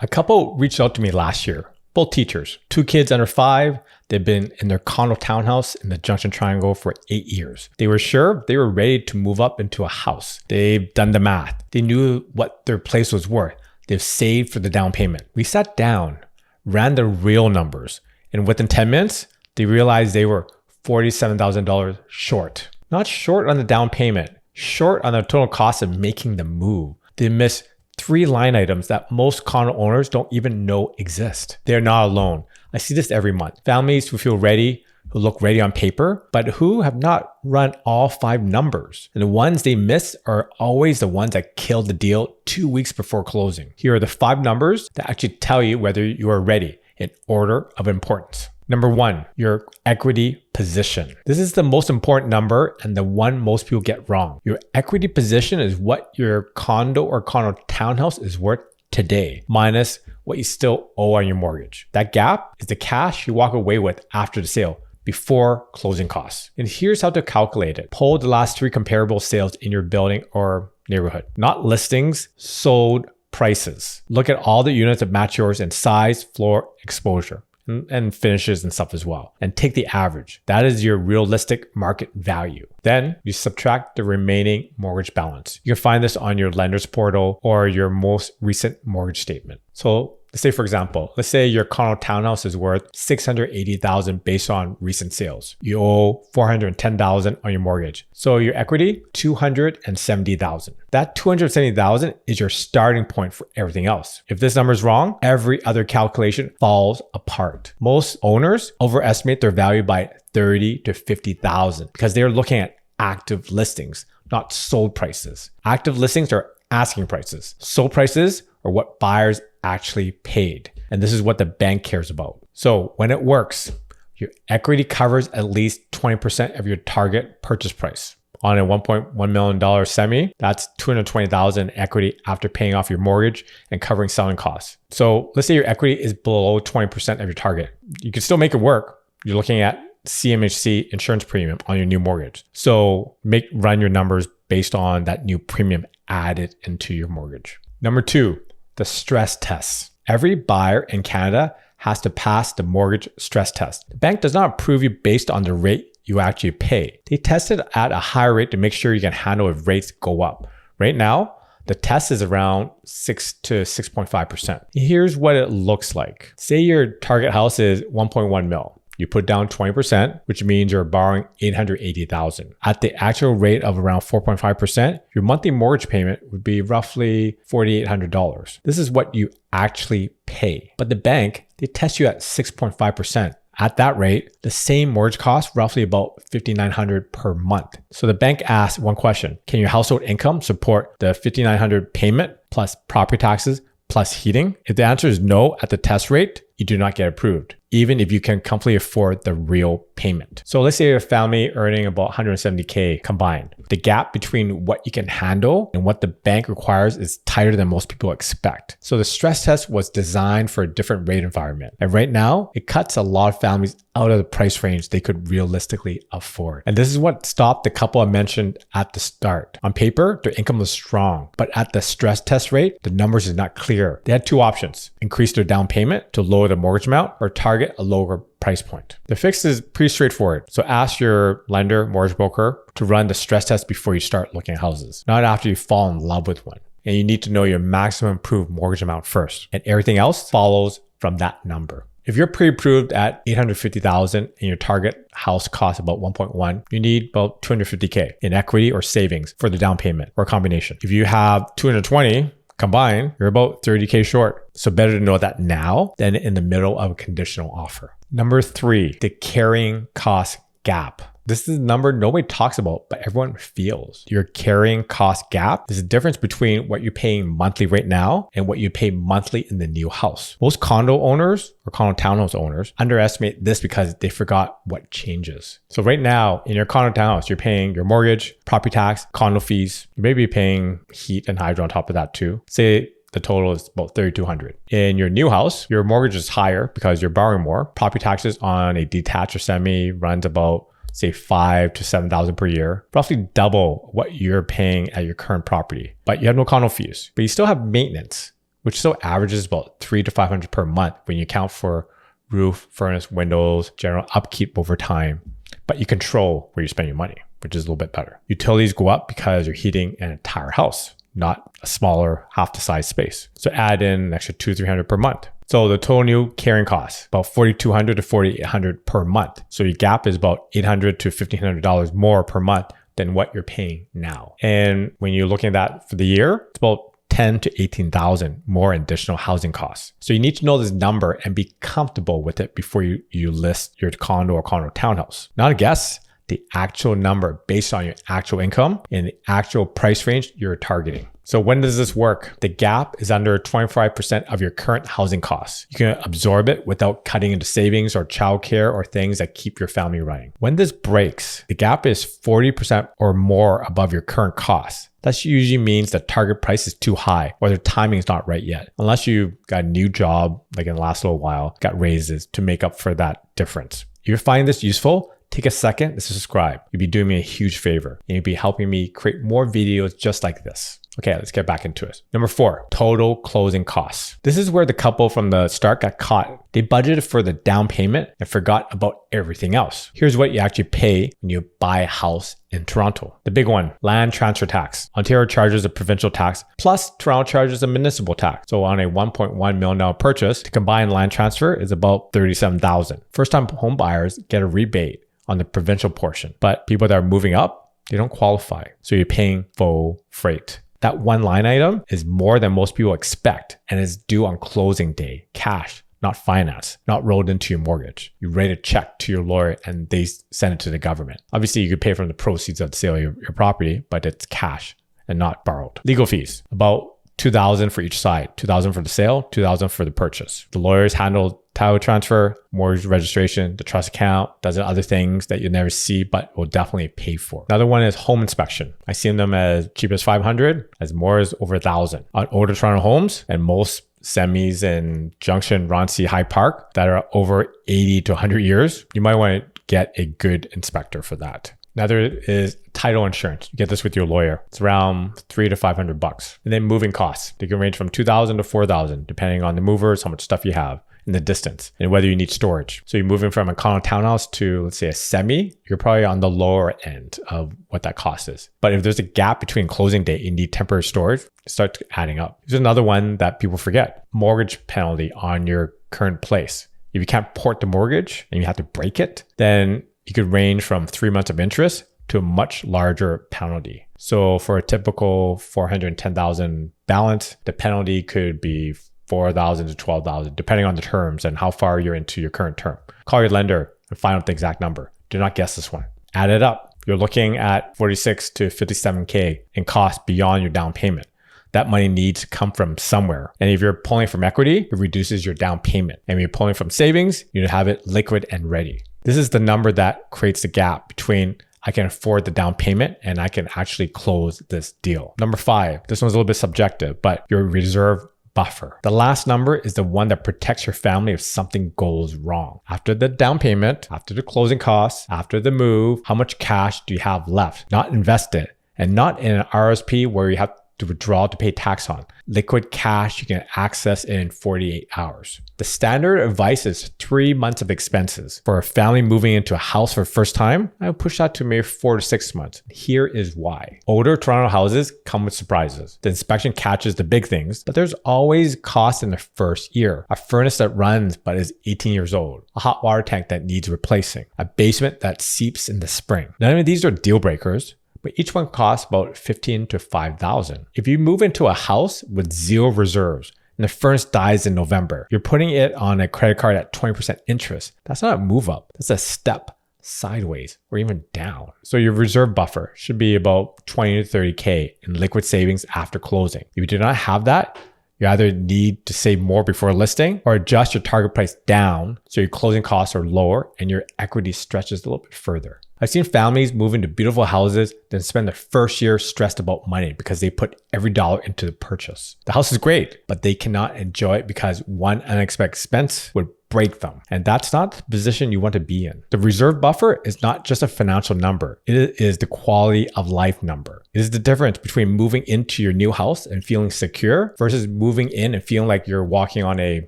A couple reached out to me last year, both teachers, 2 kids under 5. They've been in their condo townhouse in the Junction Triangle for 8 years. They were sure they were ready to move up into a house. They've done the math. They knew what their place was worth. They've saved for the down payment. We sat down, ran the real numbers, and within 10 minutes, they realized they were $47,000 short. Not short on the down payment, short on the total cost of making the move. They missed 3 line items that most condo owners don't even know exist. They're not alone. I see this every month. Families who feel ready, who look ready on paper, but who have not run all 5 numbers. And the ones they miss are always the ones that killed the deal 2 weeks before closing. Here are the 5 numbers that actually tell you whether you are ready in order of importance. Number 1, your equity position. This is the most important number and the one most people get wrong. Your equity position is what your condo or condo townhouse is worth today, minus what you still owe on your mortgage. That gap is the cash you walk away with after the sale, before closing costs. And here's how to calculate it. Pull the last 3 comparable sales in your building or neighborhood. Not listings, sold prices. Look at all the units that match yours in size, floor, exposure, and finishes and stuff as well. And take the average. That is your realistic market value. Then you subtract the remaining mortgage balance. You can find this on your lender's portal or your most recent mortgage statement. So let's say, for example, let's say your condo townhouse is worth $680,000 based on recent sales. You owe $410,000 on your mortgage. So your equity, $270,000. That $270,000 is your starting point for everything else. If this number is wrong, every other calculation falls apart. Most owners overestimate their value by $30,000 to $50,000 because they're looking at active listings, not sold prices. Active listings are asking prices. Sold prices are what buyers actually paid. And this is what the bank cares about. So when it works, your equity covers at least 20% of your target purchase price. On a $1.1 million semi, that's $220,000 equity after paying off your mortgage and covering selling costs. So let's say your equity is below 20% of your target. You can still make it work. You're looking at CMHC insurance premium on your new mortgage. So run your numbers based on that new premium added into your mortgage. Number 2, the stress tests. Every buyer in Canada has to pass the mortgage stress test. The bank does not approve you based on the rate you actually pay. They test it at a higher rate to make sure you can handle if rates go up. Right now, the test is around 6 to 6.5%. Here's what it looks like. Say your target house is 1.1 mil. You put down 20%, which means you're borrowing $880,000. At the actual rate of around 4.5%, your monthly mortgage payment would be roughly $4,800. This is what you actually pay. But the bank, they test you at 6.5%. At that rate, the same mortgage costs roughly about $5,900 per month. So the bank asks one question: can your household income support the $5,900 payment plus property taxes plus heating? If the answer is no at the test rate, you do not get approved, even if you can comfortably afford the real payment. So let's say you're a family earning about $170K combined. The gap between what you can handle and what the bank requires is tighter than most people expect. So the stress test was designed for a different rate environment. And right now, it cuts a lot of families out of the price range they could realistically afford. And this is what stopped the couple I mentioned at the start. On paper, their income was strong, but at the stress test rate, the numbers is not clear. They had 2 options: increase their down payment to lower the mortgage amount or target a lower price point. The fix is pretty straightforward. So ask your lender, mortgage broker to run the stress test before you start looking at houses, not after you fall in love with one. And you need to know your maximum approved mortgage amount first, and everything else follows from that number. If you're pre-approved at $850,000 and your target house costs about 1.1, you need about $250K in equity or savings for the down payment or a combination. If you have 220 combined, you're about $30K short. So better to know that now than in the middle of a conditional offer. Number 3, the carrying cost gap. This is a number nobody talks about, but everyone feels. Your carrying cost gap is the difference between what you're paying monthly right now and what you pay monthly in the new house. Most condo owners or condo townhouse owners underestimate this because they forgot what changes. So right now in your condo townhouse, you're paying your mortgage, property tax, condo fees. You may be paying heat and hydro on top of that too. Say the total is about $3,200. In your new house, your mortgage is higher because you're borrowing more. Property taxes on a detached or semi runs about say $5,000 to $7,000 per year, roughly double what you're paying at your current property. But you have no condo fees, but you still have maintenance, which still averages about $300 to $500 per month when you account for roof, furnace, windows, general upkeep over time. But you control where you spend your money, which is a little bit better. Utilities go up because you're heating an entire house, not a smaller half the size space. So add in an extra $200 to $300 per month. So the total new carrying costs, about $4,200 to $4,800 per month. So your gap is about $800 to $1,500 more per month than what you're paying now. And when you're looking at that for the year, it's about $10,000 to $18,000 more additional housing costs. So you need to know this number and be comfortable with it before you list your condo or condo townhouse. Not a guess, the actual number based on your actual income and the actual price range you're targeting. So when does this work? The gap is under 25% of your current housing costs. You can absorb it without cutting into savings or childcare or things that keep your family running. When this breaks, the gap is 40% or more above your current costs. That usually means the target price is too high or the timing is not right yet. Unless you got a new job, like in the last little while, got raises to make up for that difference. If you find this useful, take a second to subscribe. You'd be doing me a huge favor and you'd be helping me create more videos just like this. Okay, let's get back into it. Number 4, total closing costs. This is where the couple from the start got caught. They budgeted for the down payment and forgot about everything else. Here's what you actually pay when you buy a house in Toronto. The big one, land transfer tax. Ontario charges a provincial tax, plus Toronto charges a municipal tax. So on a $1.1 million purchase, the combined land transfer is about $37,000. First-time home buyers get a rebate on the provincial portion, but people that are moving up, they don't qualify. So you're paying full freight. That one line item is more than most people expect and is due on closing day, cash, not finance, not rolled into your mortgage. You write a check to your lawyer and they send it to the government. Obviously, you could pay from the proceeds of the sale of your property, but it's cash and not borrowed. Legal fees, about $2,000 for each side, $2,000 for the sale, $2,000 for the purchase. The lawyers handle title transfer, mortgage registration, the trust account, does other things that you never see, but will definitely pay for. Another one is home inspection. I see them as cheap as $500, as more as over $1,000. On older Toronto homes and most semis in Junction, Roncy, High Park that are over 80 to 100 years, you might want to get a good inspector for that. Another is title insurance. You get this with your lawyer. It's around $300 to $500. And then moving costs. They can range from $2,000 to $4,000, depending on the movers, how much stuff you have, and the distance, and whether you need storage. So you're moving from a condo townhouse to, let's say, a semi, you're probably on the lower end of what that cost is. But if there's a gap between closing date, you need temporary storage, it starts adding up. There's another one that people forget. Mortgage penalty on your current place. If you can't port the mortgage and you have to break it, then you could range from 3 months of interest to a much larger penalty. So for a typical $410,000 balance, the penalty could be $4,000 to $12,000, depending on the terms and how far you're into your current term. Call your lender and find out the exact number. Do not guess this one. Add it up. You're looking at $46,000 to $57,000 in cost beyond your down payment. That money needs to come from somewhere. And if you're pulling from equity, it reduces your down payment. And when you're pulling from savings, you have it liquid and ready. This is the number that creates the gap between I can afford the down payment and I can actually close this deal. Number 5, this one's a little bit subjective, but your reserve buffer. The last number is the one that protects your family if something goes wrong. After the down payment, after the closing costs, after the move, how much cash do you have left? Not invested and not in an RSP where you have to withdraw to pay tax on. Liquid cash you can access in 48 hours. The standard advice is 3 months of expenses. For a family moving into a house for the first time, I would push that to maybe 4 to 6 months. Here is why. Older Toronto houses come with surprises. The inspection catches the big things, but there's always cost in the first year. A furnace that runs but is 18 years old. A hot water tank that needs replacing. A basement that seeps in the spring. None of these are deal breakers, but each one costs about $15,000 to $5,000. If you move into a house with 0 reserves and the furnace dies in November, you're putting it on a credit card at 20% interest. That's not a move up. That's a step sideways or even down. So your reserve buffer should be about $20,000 to $30,000 in liquid savings after closing. If you do not have that, you either need to save more before listing or adjust your target price down so your closing costs are lower and your equity stretches a little bit further. I've seen families move into beautiful houses, then spend their first year stressed about money because they put every dollar into the purchase. The house is great, but they cannot enjoy it because one unexpected expense would break them. And that's not the position you want to be in. The reserve buffer is not just a financial number. It is the quality of life number. It is the difference between moving into your new house and feeling secure versus moving in and feeling like you're walking on a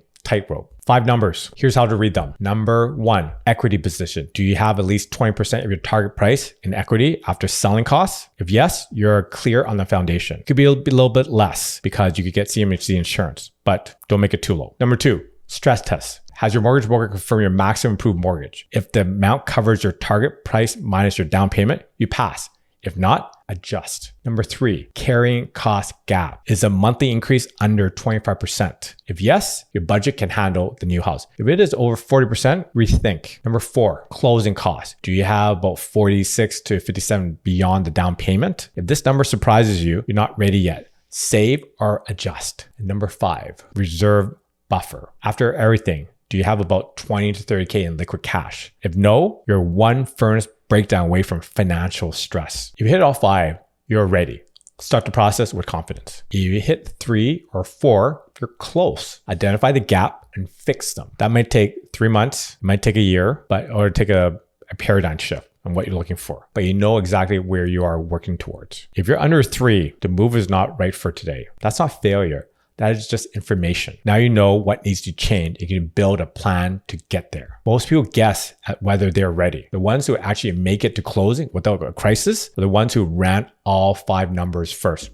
tightrope. 5 numbers. Here's how to read them. Number 1, equity position. Do you have at least 20% of your target price in equity after selling costs? If yes, you're clear on the foundation. It could be a little bit less because you could get CMHC insurance, but don't make it too low. Number 2, stress test. Has your mortgage broker confirm your maximum approved mortgage? If the amount covers your target price minus your down payment, you pass. If not, adjust. Number 3, carrying cost gap. Is a monthly increase under 25%? If yes, your budget can handle the new house. If it is over 40%, rethink. Number 4, closing costs. Do you have about 46 to 57 beyond the down payment? If this number surprises you, you're not ready yet. Save or adjust. And number 5, reserve buffer. After everything, do you have about 20 to 30K in liquid cash? If no, you're one furnace breakdown away from financial stress. If you hit all 5, you're ready. Start the process with confidence. If you hit 3 or 4, you're close. Identify the gap and fix them. That might take 3 months, it might take a year, or take a paradigm shift on what you're looking for. But you know exactly where you are working towards. If you're under 3, the move is not right for today. That's not failure. That is just information. Now you know what needs to change. You can build a plan to get there. Most people guess at whether they're ready. The ones who actually make it to closing without a crisis are the ones who ran all 5 numbers first.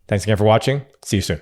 Thanks again for watching. See you soon.